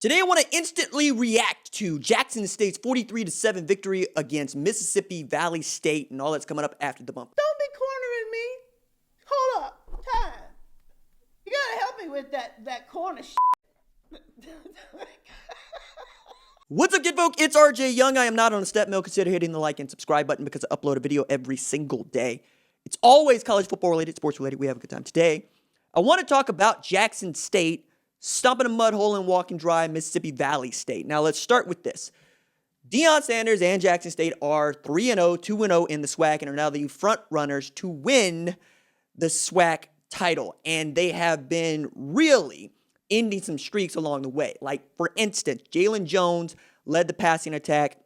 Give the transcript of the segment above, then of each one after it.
Today, I want to instantly react to Jackson State's 43-7 victory against Mississippi Valley State and all that's coming up after the bump. Don't be cornering me. Hold up. Time. You gotta help me with that corner shit. What's up, kid folk? It's RJ Young. I am not on a step mill. Consider hitting the like and subscribe button because I upload a video every single day. It's always college football related, sports related. We have a good time. Today, I want to talk about Jackson State stomping a mud hole and walking dry Mississippi Valley State. Now, let's start with this. Deion Sanders and Jackson State are 3-0, 2-0 in the SWAC, and are now the front runners to win the SWAC title. And they have been really ending some streaks along the way. Like, for instance, Jalen Jones led the passing attack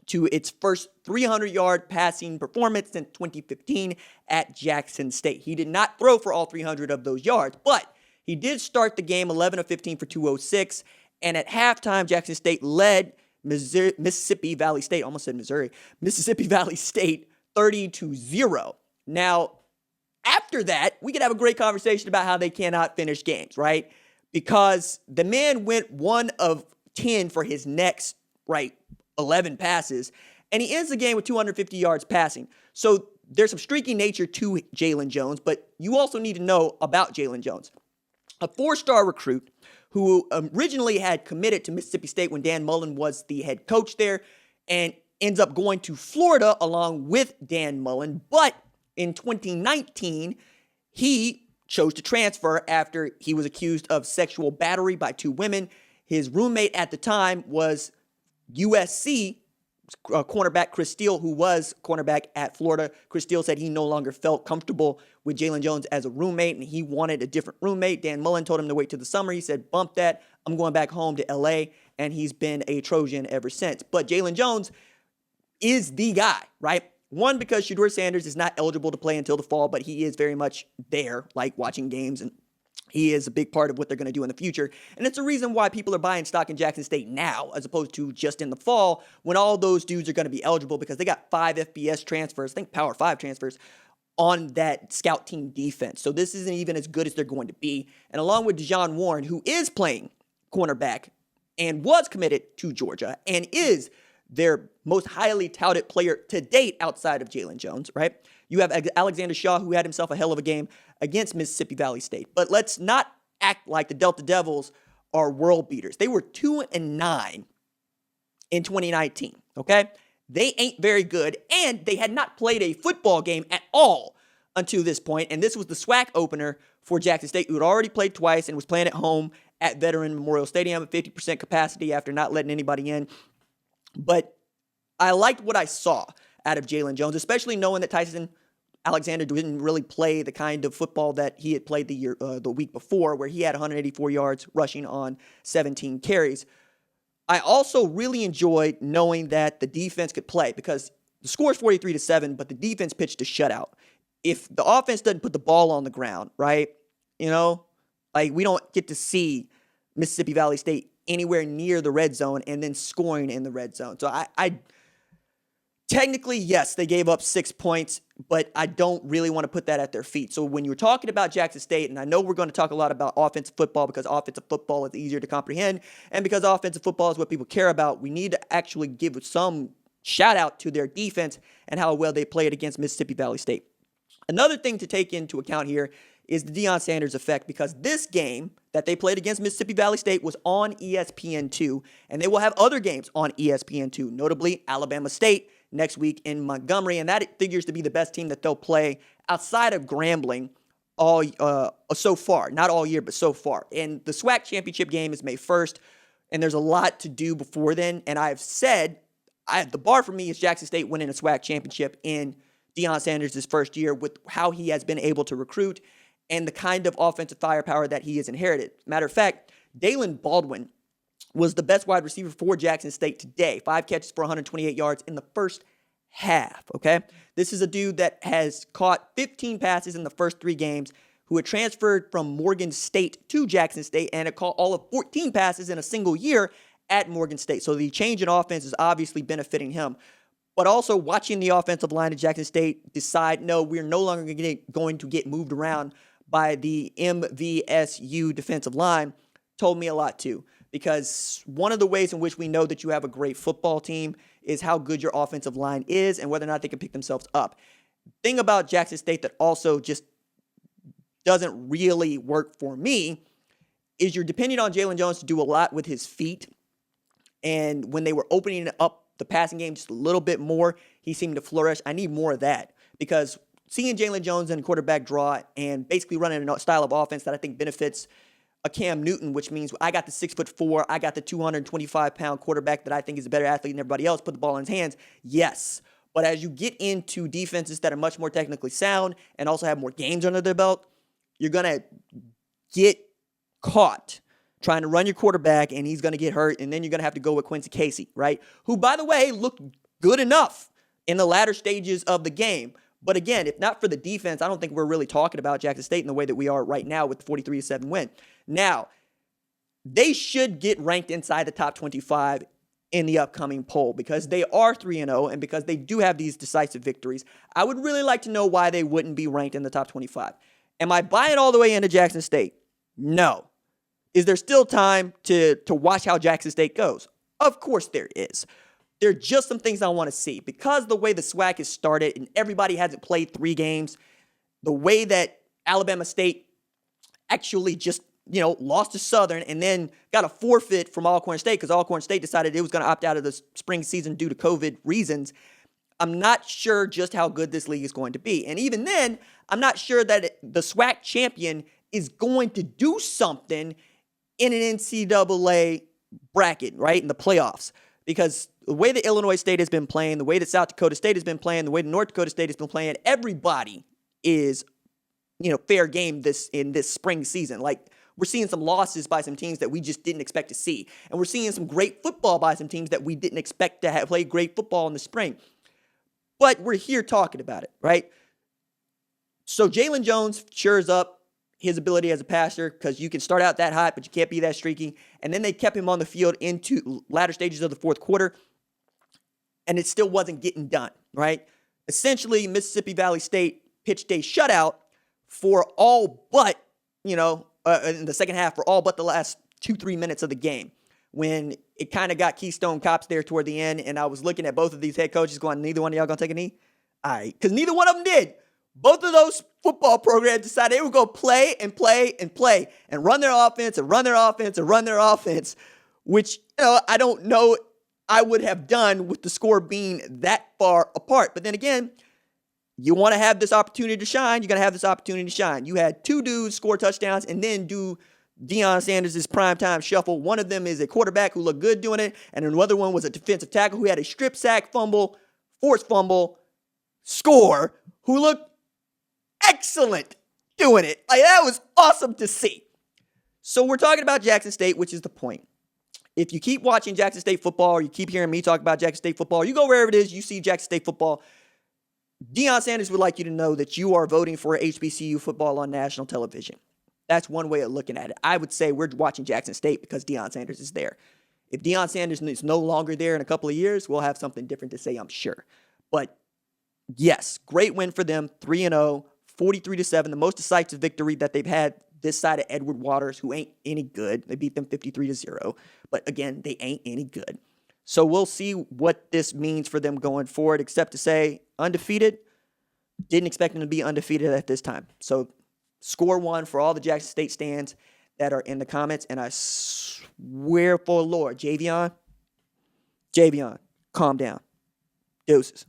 to its first 300-yard passing performance since 2015 at Jackson State. He did not throw for all 300 of those yards, but he did start the game 11 of 15 for 206, and at halftime, Jackson State led Mississippi Valley State, almost said Missouri, Mississippi Valley State 30-0. Now, after that, we could have a great conversation about how they cannot finish games, right? Because the man went 1 of 10 for his next, 11 passes, and he ends the game with 250 yards passing. So there's some streaky nature to Jalen Jones, but you also need to know about Jalen Jones. A 4-star recruit who originally had committed to Mississippi State when Dan Mullen was the head coach there and ends up going to Florida along with Dan Mullen. But in 2019, he chose to transfer after he was accused of sexual battery by 2 women. His roommate at the time was USC cornerback Chris Steele, who was cornerback at Florida. Chris Steele said he no longer felt comfortable with Jalen Jones as a roommate, and he wanted a different roommate. Dan Mullen told him to wait till the summer. He said, bump that. I'm going back home to L.A., and he's been a Trojan ever since. But Jalen Jones is the guy, right? One, because Shedeur Sanders is not eligible to play until the fall, but he is very much there, watching games, and he is a big part of what they're going to do in the future. And it's a reason why people are buying stock in Jackson State now, as opposed to just in the fall, when all those dudes are going to be eligible, because they got 5 FBS transfers, I think Power 5 transfers, on that scout team defense. So this isn't even as good as they're going to be. And along with Dejon Warren, who is playing cornerback and was committed to Georgia and is their most highly touted player to date outside of Jalen Jones, right? You have Alexander Shaw, who had himself a hell of a game against Mississippi Valley State. But let's not act like the Delta Devils are world beaters. They were 2-9 in 2019, okay? They ain't very good, and they had not played a football game at all until this point, and this was the SWAC opener for Jackson State, who had already played twice and was playing at home at Veteran Memorial Stadium at 50% capacity after not letting anybody in. But I liked what I saw out of Jalen Jones, especially knowing that Tyson Alexander didn't really play the kind of football that he had played the week before, where he had 184 yards rushing on 17 carries. I also really enjoyed knowing that the defense could play, because the score is 43-7, but the defense pitched a shutout. If the offense doesn't put the ball on the ground, right, we don't get to see Mississippi Valley State anywhere near the red zone and then scoring in the red zone. So I technically, yes, they gave up 6 points, but I don't really want to put that at their feet. So when you're talking about Jackson State, and I know we're going to talk a lot about offensive football because offensive football is easier to comprehend, and because offensive football is what people care about, we need to actually give some shout out to their defense and how well they played against Mississippi Valley State. Another thing to take into account here is the Deion Sanders effect, because this game that they played against Mississippi Valley State was on ESPN2, and they will have other games on ESPN2, notably Alabama State next week in Montgomery, and that figures to be the best team that they'll play outside of Grambling all so far. Not all year, but so far. And the SWAC championship game is May 1st, and there's a lot to do before then, and I've said the bar for me is Jackson State winning a SWAC championship in Deion Sanders' first year with how he has been able to recruit and the kind of offensive firepower that he has inherited. Matter of fact, Dalen Baldwin was the best wide receiver for Jackson State today. 5 catches for 128 yards in the first half, okay? This is a dude that has caught 15 passes in the first 3 games, who had transferred from Morgan State to Jackson State and had caught all of 14 passes in a single year at Morgan State. So the change in offense is obviously benefiting him. But also watching the offensive line at Jackson State decide, no, we're no longer going to get moved around by the MVSU defensive line told me a lot too. because one of the ways in which we know that you have a great football team is how good your offensive line is and whether or not they can pick themselves up. Thing about Jackson State that also just doesn't really work for me is you're depending on Jalen Jones to do a lot with his feet. And when they were opening up the passing game just a little bit more, he seemed to flourish. I need more of that because seeing Jalen Jones in quarterback draw and basically running a style of offense that I think benefits a Cam Newton, which means I got the 6'4", I got the 225-pound quarterback that I think is a better athlete than everybody else, put the ball in his hands. Yes. But as you get into defenses that are much more technically sound and also have more games under their belt, you're going to get caught trying to run your quarterback, and he's going to get hurt, and then you're going to have to go with Quincy Casey, right? Who, by the way, looked good enough in the latter stages of the game. But again, if not for the defense, I don't think we're really talking about Jackson State in the way that we are right now with the 43-7 win. Now, they should get ranked inside the top 25 in the upcoming poll because they are 3-0 and because they do have these decisive victories. I would really like to know why they wouldn't be ranked in the top 25. Am I buying all the way into Jackson State? No. Is there still time to watch how Jackson State goes? Of course there is. There are just some things I want to see. Because the way the SWAC has started and everybody hasn't played 3 games, the way that Alabama State actually just, lost to Southern and then got a forfeit from Alcorn State because Alcorn State decided it was going to opt out of the spring season due to COVID reasons, I'm not sure just how good this league is going to be. And even then, I'm not sure that the SWAC champion is going to do something in an NCAA bracket, right, in the playoffs. Because the way that Illinois State has been playing, the way that South Dakota State has been playing, the way that North Dakota State has been playing, everybody is, fair game in this spring season. Like, we're seeing some losses by some teams that we just didn't expect to see. And we're seeing some great football by some teams that we didn't expect to have played great football in the spring. But we're here talking about it, right? So Jalen Jones shores up his ability as a passer because you can start out that hot, but you can't be that streaky. And then they kept him on the field into latter stages of the fourth quarter, and it still wasn't getting done, right? Essentially, Mississippi Valley State pitched a shutout for all but, in the second half, for all but the last 2-3 minutes of the game, when it kind of got Keystone Cops there toward the end, and I was looking at both of these head coaches going, neither one of y'all going to take a knee? All right, because neither one of them did. Both of those football programs decided they would go play and play and play and run their offense and run their offense and run their offense, which, I don't know I would have done with the score being that far apart. But then again, you want to have this opportunity to shine, you're going to have this opportunity to shine. You had 2 dudes score touchdowns and then do Deion Sanders' primetime shuffle. One of them is a quarterback who looked good doing it, and another one was a defensive tackle who had a strip sack fumble, forced fumble, score, who looked excellent doing it. Like, that was awesome to see. So we're talking about Jackson State, which is the point. If you keep watching Jackson State football, or you keep hearing me talk about Jackson State football, or you go wherever it is, you see Jackson State football, Deion Sanders would like you to know that you are voting for HBCU football on national television. That's one way of looking at it. I would say we're watching Jackson State because Deion Sanders is there. If Deion Sanders is no longer there in a couple of years, we'll have something different to say, I'm sure. But yes, great win for them, 3-0, 43-7, the most decisive victory that they've had this side of Edward Waters, who ain't any good. They beat them 53-0. But again, they ain't any good. So we'll see what this means for them going forward, except to say undefeated. Didn't expect them to be undefeated at this time. So score 1 for all the Jackson State stands that are in the comments. And I swear for the Lord, Javion, calm down. Deuces.